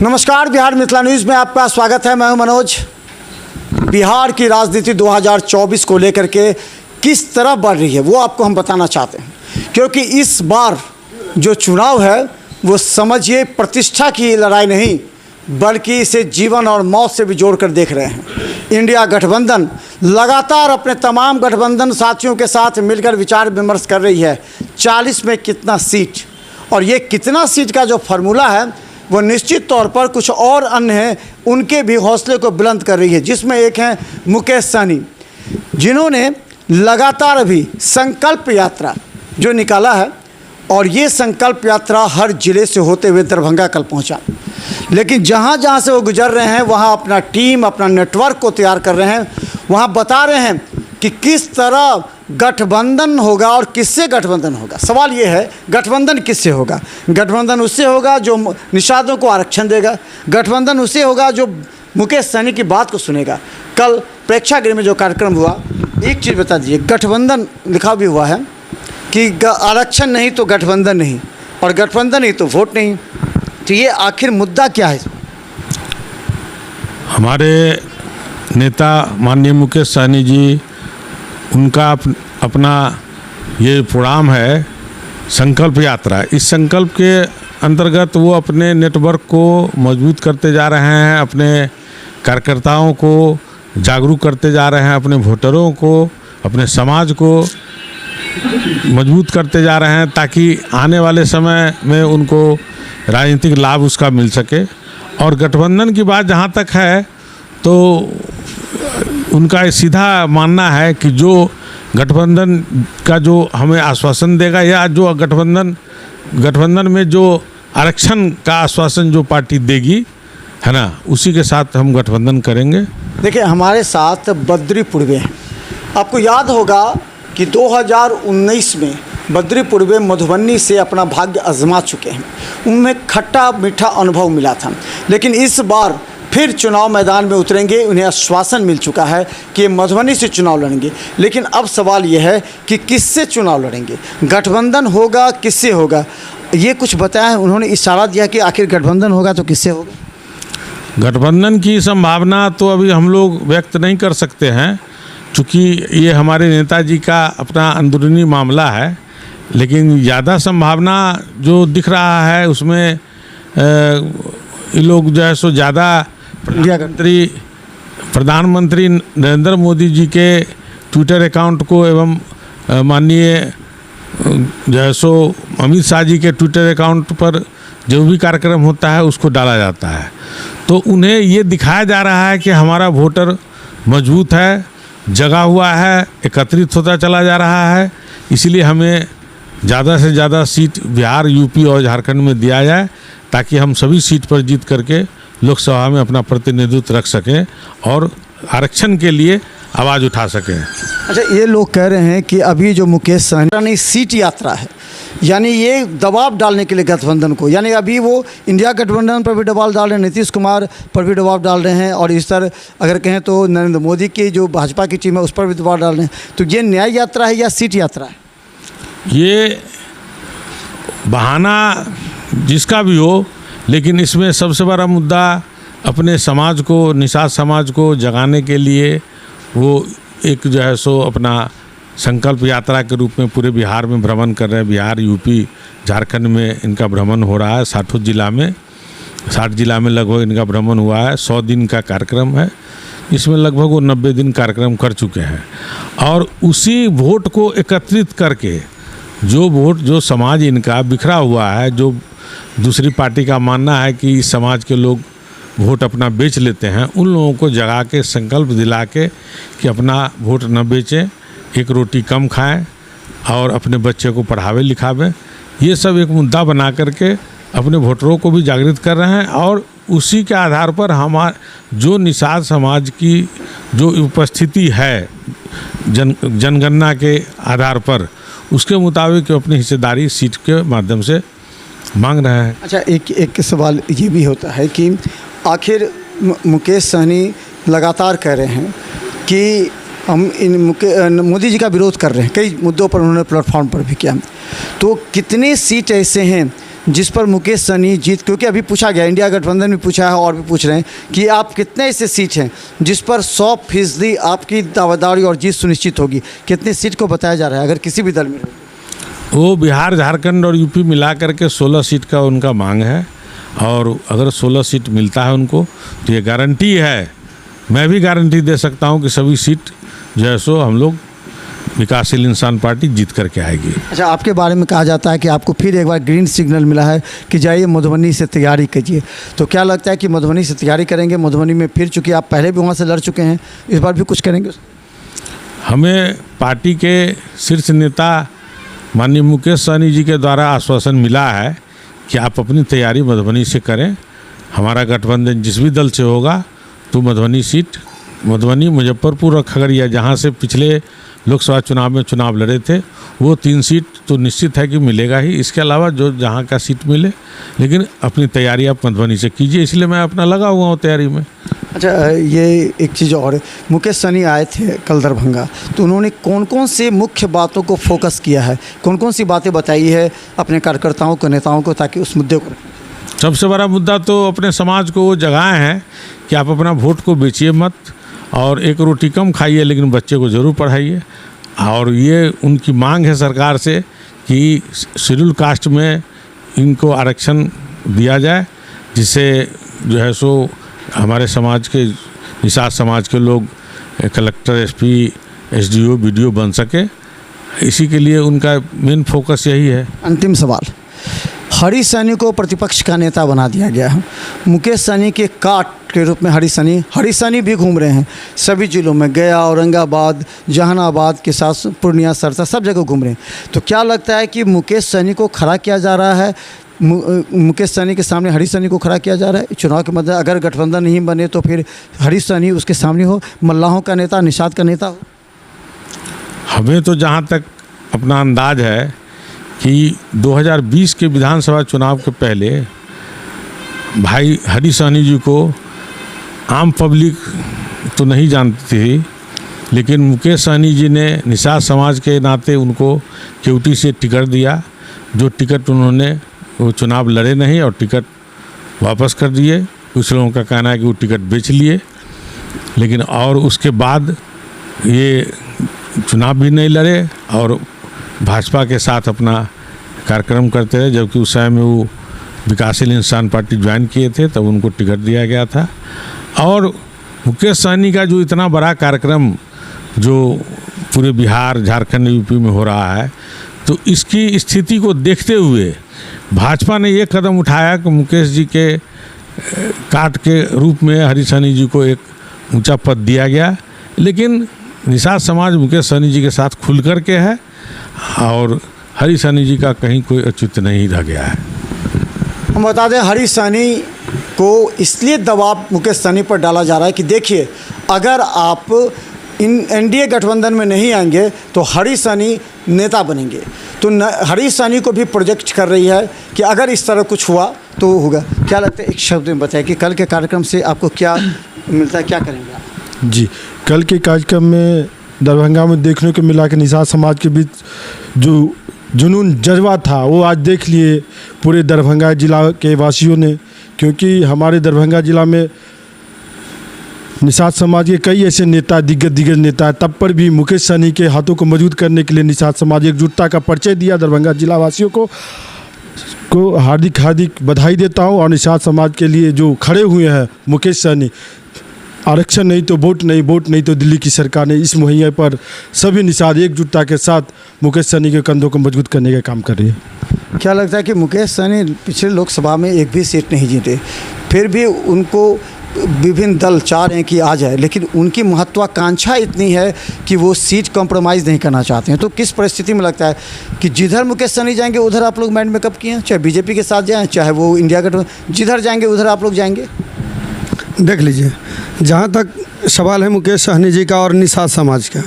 नमस्कार, बिहार मिथिला न्यूज़ में आपका स्वागत है। मैं हूं मनोज। बिहार की राजनीति 2024 को लेकर के किस तरह बढ़ रही है वो आपको हम बताना चाहते हैं, क्योंकि इस बार जो चुनाव है वो समझिए प्रतिष्ठा की लड़ाई नहीं बल्कि इसे जीवन और मौत से भी जोड़कर देख रहे हैं। इंडिया गठबंधन लगातार अपने तमाम गठबंधन साथियों के साथ मिलकर विचार विमर्श कर रही है 40 में कितना सीट, और ये कितना सीट का जो फार्मूला है वो निश्चित तौर पर कुछ और अन्य हैं उनके भी हौसले को बुलंद कर रही है, जिसमें एक हैं मुकेश सहनी, जिन्होंने लगातार अभी संकल्प यात्रा जो निकाला है, और ये संकल्प यात्रा हर जिले से होते हुए दरभंगा कल पहुंचा। लेकिन जहाँ जहाँ से वो गुजर रहे हैं वहाँ अपना टीम, अपना नेटवर्क को तैयार कर रहे हैं। वहाँ बता रहे हैं कि किस तरह गठबंधन होगा और किससे गठबंधन होगा। सवाल ये है, गठबंधन किससे होगा? गठबंधन उससे होगा जो निषादों को आरक्षण देगा। गठबंधन उससे होगा जो मुकेश सहनी की बात को सुनेगा। कल प्रेक्षागृह में जो कार्यक्रम हुआ, एक चीज़ बता दीजिए, गठबंधन लिखा भी हुआ है कि आरक्षण नहीं तो गठबंधन नहीं, और गठबंधन नहीं तो वोट नहीं। तो ये आखिर मुद्दा क्या है? हमारे नेता माननीय मुकेश सहनी जी, उनका अपना ये प्रोग्राम है संकल्प यात्रा। इस संकल्प के अंतर्गत वो अपने नेटवर्क को मजबूत करते जा रहे हैं, अपने कार्यकर्ताओं को जागरूक करते जा रहे हैं, अपने वोटरों को, अपने समाज को मजबूत करते जा रहे हैं, ताकि आने वाले समय में उनको राजनीतिक लाभ उसका मिल सके। और गठबंधन की बात जहाँ तक है तो उनका सीधा मानना है कि जो गठबंधन का जो हमें आश्वासन देगा, या जो गठबंधन में जो आरक्षण का आश्वासन जो पार्टी देगी, है ना, उसी के साथ हम गठबंधन करेंगे। देखिए, हमारे साथ बद्री पूर्वे हैं। आपको याद होगा कि 2019 में बद्री पूर्वे मधुबनी से अपना भाग्य आजमा चुके हैं। उनमें खट्टा मीठा अनुभव मिला था, लेकिन इस बार फिर चुनाव मैदान में उतरेंगे। उन्हें आश्वासन मिल चुका है कि मधुबनी से चुनाव लड़ेंगे। लेकिन अब सवाल यह है कि किससे चुनाव लड़ेंगे, गठबंधन होगा किससे होगा? ये कुछ बताया है उन्होंने, इशारा दिया कि आखिर गठबंधन होगा तो किससे होगा? गठबंधन की संभावना तो अभी हम लोग व्यक्त नहीं कर सकते हैं, क्योंकि ये हमारे नेताजी का अपना अंदरूनी मामला है। लेकिन ज़्यादा संभावना प्रधानमंत्री जो दिख रहा है उसमें ये लोग जो है सो ज़्यादा प्रधानमंत्री नरेंद्र मोदी जी के ट्विटर अकाउंट को एवं माननीय जो है सो अमित शाह जी के ट्विटर अकाउंट पर जो भी कार्यक्रम होता है उसको डाला जाता है। तो उन्हें ये दिखाया जा रहा है कि हमारा वोटर मजबूत है, जगा हुआ है, एकत्रित होता चला जा रहा है। इसलिए हमें ज़्यादा से ज़्यादा सीट बिहार, यूपी और झारखंड में दिया जाए, ताकि हम सभी सीट पर जीत करके लोकसभा में अपना प्रतिनिधित्व रख सकें और आरक्षण के लिए आवाज़ उठा सकें। अच्छा, ये लोग कह रहे हैं कि अभी जो मुकेश सहनी सीट यात्रा है, यानी ये दबाव डालने के लिए गठबंधन को, यानी अभी वो इंडिया गठबंधन पर भी दबाव डाल रहे हैं, नीतीश कुमार पर भी दबाव डाल रहे हैं, और इस तरह अगर कहें तो नरेंद्र मोदी की जो भाजपा की टीम है उस पर भी दबाव डाल रहे हैं। तो ये न्याय यात्रा है या सीट यात्रा है? ये बहाना जिसका भी हो, लेकिन इसमें सबसे बड़ा मुद्दा अपने समाज को, निषाद समाज को जगाने के लिए वो एक जो है सो अपना संकल्प यात्रा के रूप में पूरे बिहार में भ्रमण कर रहे हैं। बिहार, यूपी, झारखंड में इनका भ्रमण हो रहा है। 60 जिला में लगभग इनका भ्रमण हुआ है। 100 दिन का कार्यक्रम है। इसमें लगभग वो 90 दिन कार्यक्रम कर चुके हैं, और उसी वोट को एकत्रित करके जो समाज इनका बिखरा हुआ है, जो दूसरी पार्टी का मानना है कि इस समाज के लोग वोट अपना बेच लेते हैं, उन लोगों को जगा के संकल्प दिला के कि अपना वोट न बेचें, एक रोटी कम खाएं और अपने बच्चे को पढ़ावे लिखावें। ये सब एक मुद्दा बना करके अपने वोटरों को भी जागृत कर रहे हैं, और उसी के आधार पर जो निषाद समाज की जो उपस्थिति है जनगणना के आधार पर, उसके मुताबिक अपनी हिस्सेदारी सीट के माध्यम से मांग रहे हैं। अच्छा, एक सवाल ये भी होता है कि आखिर मुकेश सहनी लगातार कह रहे हैं कि हम मोदी जी का विरोध कर रहे हैं, कई मुद्दों पर उन्होंने प्लेटफॉर्म पर भी किया। तो कितने सीट ऐसे हैं जिस पर मुकेश सहनी जीत, क्योंकि अभी पूछा गया, इंडिया गठबंधन में पूछा है और भी पूछ रहे हैं कि आप कितने ऐसे सीट हैं जिस पर 100% आपकी दावेदारी और जीत सुनिश्चित होगी, कितनी सीट को बताया जा रहा है अगर किसी भी दल में हो? वो बिहार, झारखंड और यूपी मिला करके 16 सीट का उनका मांग है, और अगर 16 सीट मिलता है उनको तो ये गारंटी है, मैं भी गारंटी दे सकता हूँ कि सभी सीट जो है सो हम लोग विकासशील इंसान पार्टी जीत करके आएगी। अच्छा, आपके बारे में कहा जाता है कि आपको फिर एक बार ग्रीन सिग्नल मिला है कि जाइए मधुबनी से तैयारी कीजिए, तो क्या लगता है कि मधुबनी से तैयारी करेंगे? मधुबनी में फिर चूँकि आप पहले भी वहाँ से लड़ चुके हैं, इस बार भी कुछ करेंगे? हमें पार्टी के शीर्ष नेता माननीय मुकेश सहनी जी के द्वारा आश्वासन मिला है कि आप अपनी तैयारी मधुबनी से करें। हमारा गठबंधन जिस भी दल से होगा तो मधुबनी सीट, मधुबनी, मुजफ्फरपुर और खगड़िया, जहाँ से पिछले लोकसभा चुनाव में चुनाव लड़े थे, वो 3 सीट तो निश्चित है कि मिलेगा ही। इसके अलावा जो जहाँ का सीट मिले, लेकिन अपनी तैयारी आप मधुबनी से कीजिए, इसलिए मैं अपना लगा हुआ हूँ तैयारी में। अच्छा, ये एक चीज़ और है, मुकेश सहनी आए थे कल दरभंगा, तो उन्होंने कौन कौन से मुख्य बातों को फोकस किया है, कौन कौन सी बातें बताई है अपने कार्यकर्ताओं को, नेताओं को, ताकि उस मुद्दे को? सबसे बड़ा मुद्दा तो अपने समाज को वो जगाए हैं कि आप अपना वोट को बेचिए मत, और एक रोटी कम खाइए लेकिन बच्चे को ज़रूर पढ़ाइए। और ये उनकी मांग है सरकार से कि शेड्यूल कास्ट में इनको आरक्षण दिया जाए, जिससे जो है सो हमारे समाज के, निषाद समाज के लोग कलेक्टर, एसपी, एसडीओ, बीडीओ बन सके। इसी के लिए उनका मेन फोकस यही है। अंतिम सवाल, हरीश सहनी को प्रतिपक्ष का नेता बना दिया गया है। मुकेश सहनी के काट के रूप में हरीश सहनी भी घूम रहे हैं सभी जिलों में, गया, औरंगाबाद, जहानाबाद के साथ पूर्णिया, सरसा, सब जगह घूम रहे हैं। तो क्या लगता है कि मुकेश सहनी को खड़ा किया जा रहा है, मुकेश सहनी के सामने हरीश सहनी को खड़ा किया जा रहा है चुनाव के मध्य? अगर गठबंधन नहीं बने तो फिर हरीश सहनी उसके सामने हो, मल्लाहों का नेता, निषाद का नेता हो? हमें तो जहाँ तक अपना अंदाज है कि 2020 के विधानसभा चुनाव के पहले भाई हरीश सहनी जी को आम पब्लिक तो नहीं जानती थी, लेकिन मुकेश सहनी जी ने निषाद समाज के नाते उनको केवटी से टिकट दिया, जो टिकट उन्होंने, वो चुनाव लड़े नहीं और टिकट वापस कर दिए। कुछ लोगों का कहना है कि वो टिकट बेच लिए, लेकिन और उसके बाद ये चुनाव भी नहीं लड़े और भाजपा के साथ अपना कार्यक्रम करते रहे, जबकि उस समय में वो विकासशील इंसान पार्टी ज्वाइन किए थे, तब उनको टिकट दिया गया था। और मुकेश सहनी का जो इतना बड़ा कार्यक्रम जो पूरे बिहार, झारखंड, यूपी में हो रहा है, तो इसकी स्थिति को देखते हुए भाजपा ने ये कदम उठाया कि मुकेश जी के काट के रूप में हरीश सहनी जी को एक ऊंचा पद दिया गया। लेकिन निषाद समाज मुकेश सहनी जी के साथ खुल कर के है और हरीश सहनी जी का कहीं कोई औचित्य नहीं रह गया है। हम बता दें, हरीश सहनी को इसलिए दबाव मुकेश सहनी पर डाला जा रहा है कि देखिए, अगर आप इन एनडीए गठबंधन में नहीं आएंगे तो हरीश सहनी नेता बनेंगे। तो हरीश सहनी को भी प्रोजेक्ट कर रही है कि अगर इस तरह कुछ हुआ तो होगा। क्या लगता है, एक शब्द में बताएं कि कल के कार्यक्रम से आपको क्या मिलता है, क्या करेंगे आप? जी, कल के कार्यक्रम में दरभंगा में देखने को मिला कि निषाद समाज के बीच जो जुनून जज्बा था वो आज देख लिए पूरे दरभंगा जिला के वासियों ने, क्योंकि हमारे दरभंगा जिला में निषाद समाज के कई ऐसे नेता, दिग्गज नेता है, तब पर भी मुकेश सहनी के हाथों को मजबूत करने के लिए निषाद समाज एकजुटता का परिचय दिया। दरभंगा जिला वासियों को हार्दिक बधाई देता हूं। और निषाद समाज के लिए जो खड़े हुए हैं मुकेश सहनी, आरक्षण नहीं तो वोट नहीं, वोट नहीं तो दिल्ली की सरकार नहीं, इस मुहैया पर सभी निषाद एकजुटता के साथ मुकेश सहनी के कंधों को मजबूत करने का काम कर रही है। क्या लगता है कि मुकेश सहनी पिछले लोकसभा में एक भी सीट नहीं जीते, फिर भी उनको विभिन्न दल चाह रहे हैं कि आ जाए, लेकिन उनकी महत्वाकांक्षा इतनी है कि वो सीट कॉम्प्रोमाइज़ नहीं करना चाहते हैं? तो किस परिस्थिति में लगता है कि जिधर मुकेश सहनी जाएंगे उधर आप लोग माइंड मेकअप किए हैं, चाहे बीजेपी के साथ जाएं, चाहे वो इंडिया गठबंधन, जिधर जाएंगे उधर आप लोग जाएंगे? देख लीजिए, जहाँ तक सवाल है मुकेश सहनी जी का और निषाद समाज का,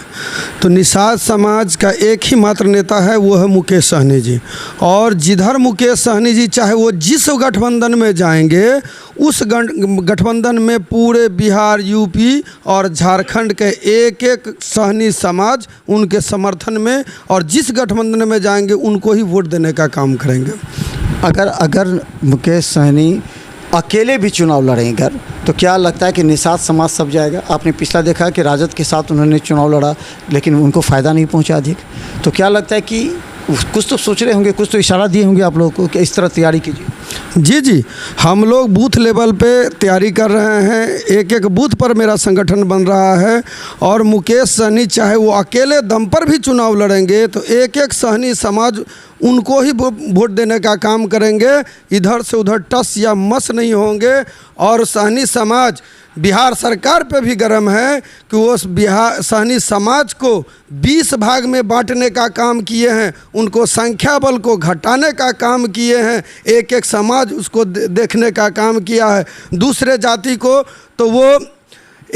तो निषाद समाज का एक ही मात्र नेता है, वो है मुकेश सहनी जी। और जिधर मुकेश सहनी जी चाहे वो जिस गठबंधन में जाएंगे, उस गठबंधन में पूरे बिहार, यूपी और झारखंड के एक एक सहनी समाज उनके समर्थन में, और जिस गठबंधन में जाएंगे उनको ही वोट देने का काम करेंगे। अगर मुकेश सहनी अकेले भी चुनाव लड़ेंगे तो क्या लगता है कि निषाद समाज सब जाएगा? आपने पिछला देखा कि राजद के साथ उन्होंने चुनाव लड़ा लेकिन उनको फ़ायदा नहीं पहुंचा अधिक। तो क्या लगता है कि कुछ तो सोच रहे होंगे, कुछ तो इशारा दिए होंगे आप लोगों को कि इस तरह तैयारी कीजिए? जी हम लोग बूथ लेवल पे तैयारी कर रहे हैं। एक एक बूथ पर मेरा संगठन बन रहा है और मुकेश सहनी चाहे वो अकेले दम पर भी चुनाव लड़ेंगे तो एक एक सहनी समाज उनको ही वोट देने का काम करेंगे। इधर से उधर टस या मस नहीं होंगे। और सहनी समाज बिहार सरकार पे भी गर्म है कि वो सहनी समाज को 20 भाग में बांटने का काम किए हैं, उनको संख्या बल को घटाने का काम किए हैं, एक एक समाज उसको देखने का काम किया है। दूसरे जाति को तो वो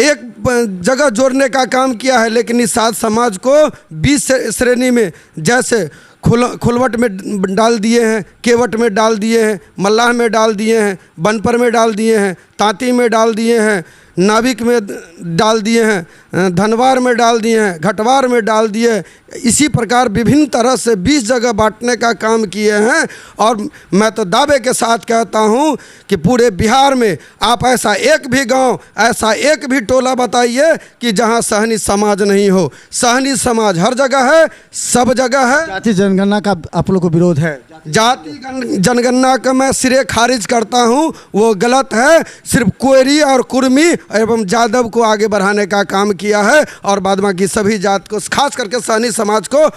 एक जगह जोड़ने का काम किया है, लेकिन निषाद समाज को 20 श्रेणी में जैसे खुलवट में डाल दिए हैं, केवट में डाल दिए हैं, मल्लाह में डाल दिए हैं, बनपर में डाल दिए हैं, तांती में डाल दिए हैं, नाविक में डाल दिए हैं, धनवार में डाल दिए हैं, घटवार में डाल दिए हैं। इसी प्रकार विभिन्न तरह से 20 जगह बांटने का काम किए हैं। और मैं तो दावे के साथ कहता हूं कि पूरे बिहार में आप ऐसा एक भी गांव, ऐसा एक भी टोला बताइए कि जहां सहनी समाज नहीं हो। सहनी समाज हर जगह है, सब जगह है। जाति जनगणना का आप लोग को विरोध है? जाति जनगणना का मैं सिरे खारिज करता हूं, वो गलत है। सिर्फ कोयरी और कुर्मी एवं जादव को आगे बढ़ाने का काम किया है और बाद बाकी सभी जात को, खास करके सहनी समाज को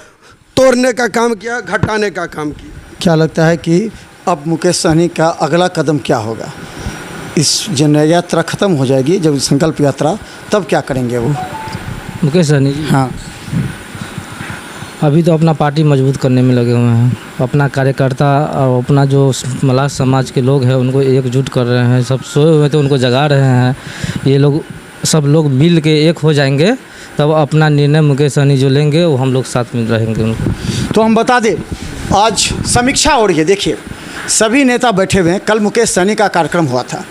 तोड़ने का काम किया, घटाने का काम किया। क्या लगता है कि अब मुकेश सहनी का अगला कदम क्या होगा? इस जन यात्रा ख़त्म हो जाएगी जब संकल्प यात्रा, तब क्या करेंगे वो मुकेश सहनी जी? हाँ, अभी तो अपना पार्टी मजबूत करने में लगे हुए हैं। अपना कार्यकर्ता और अपना जो मल्लाह समाज के लोग हैं उनको एकजुट कर रहे हैं। सब सोए हुए तो उनको जगा रहे हैं। ये लोग सब लोग मिल के एक हो जाएंगे तब अपना निर्णय मुकेश सहनी जो लेंगे वो हम लोग साथ में रहेंगे उनको। तो हम बता दें आज समीक्षा हो रही है। देखिए सभी नेता बैठे हुए हैं। कल मुकेश सहनी का कार्यक्रम हुआ था।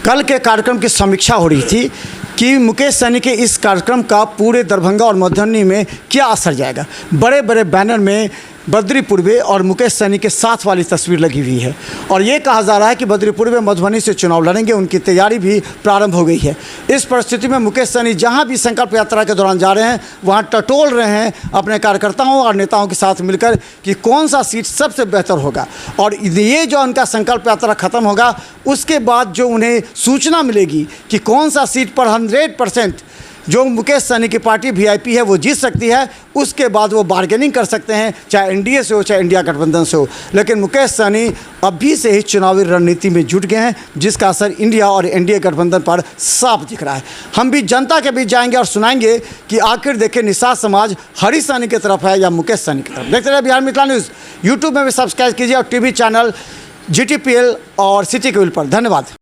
कल के कार्यक्रम की समीक्षा हो रही थी कि मुकेश सहनी के इस कार्यक्रम का पूरे दरभंगा और मधुबनी में क्या असर जाएगा। बड़े बड़े बैनर में बद्री पूर्वे और मुकेश सहनी के साथ वाली तस्वीर लगी हुई है और ये कहा जा रहा है कि बद्री पूर्वे मधुबनी से चुनाव लड़ेंगे। उनकी तैयारी भी प्रारंभ हो गई है। इस परिस्थिति में मुकेश सहनी जहां भी संकल्प यात्रा के दौरान जा रहे हैं वहां टटोल रहे हैं अपने कार्यकर्ताओं और नेताओं के साथ मिलकर कि कौन सा सीट सबसे बेहतर होगा। और ये जो उनका संकल्प यात्रा ख़त्म होगा उसके बाद जो उन्हें सूचना मिलेगी कि कौन सा सीट पर 100% जो मुकेश सहनी की पार्टी वीआईपी है वो जीत सकती है, उसके बाद वो बार्गेनिंग कर सकते हैं, चाहे एनडीए से हो चाहे इंडिया गठबंधन से हो। लेकिन मुकेश सहनी अभी से ही चुनावी रणनीति में जुट गए हैं जिसका असर इंडिया और एनडीए गठबंधन पर साफ दिख रहा है। हम भी जनता के बीच जाएंगे और सुनाएंगे कि आखिर देखें निषाद समाज हरीश सहनी की तरफ है या मुकेश सहनी की तरफ। देखते रहिए बिहार मिथिला न्यूज़। यूट्यूब में भी सब्सक्राइब कीजिए और टीवी चैनल GTPL और सिटी केबल पर। धन्यवाद।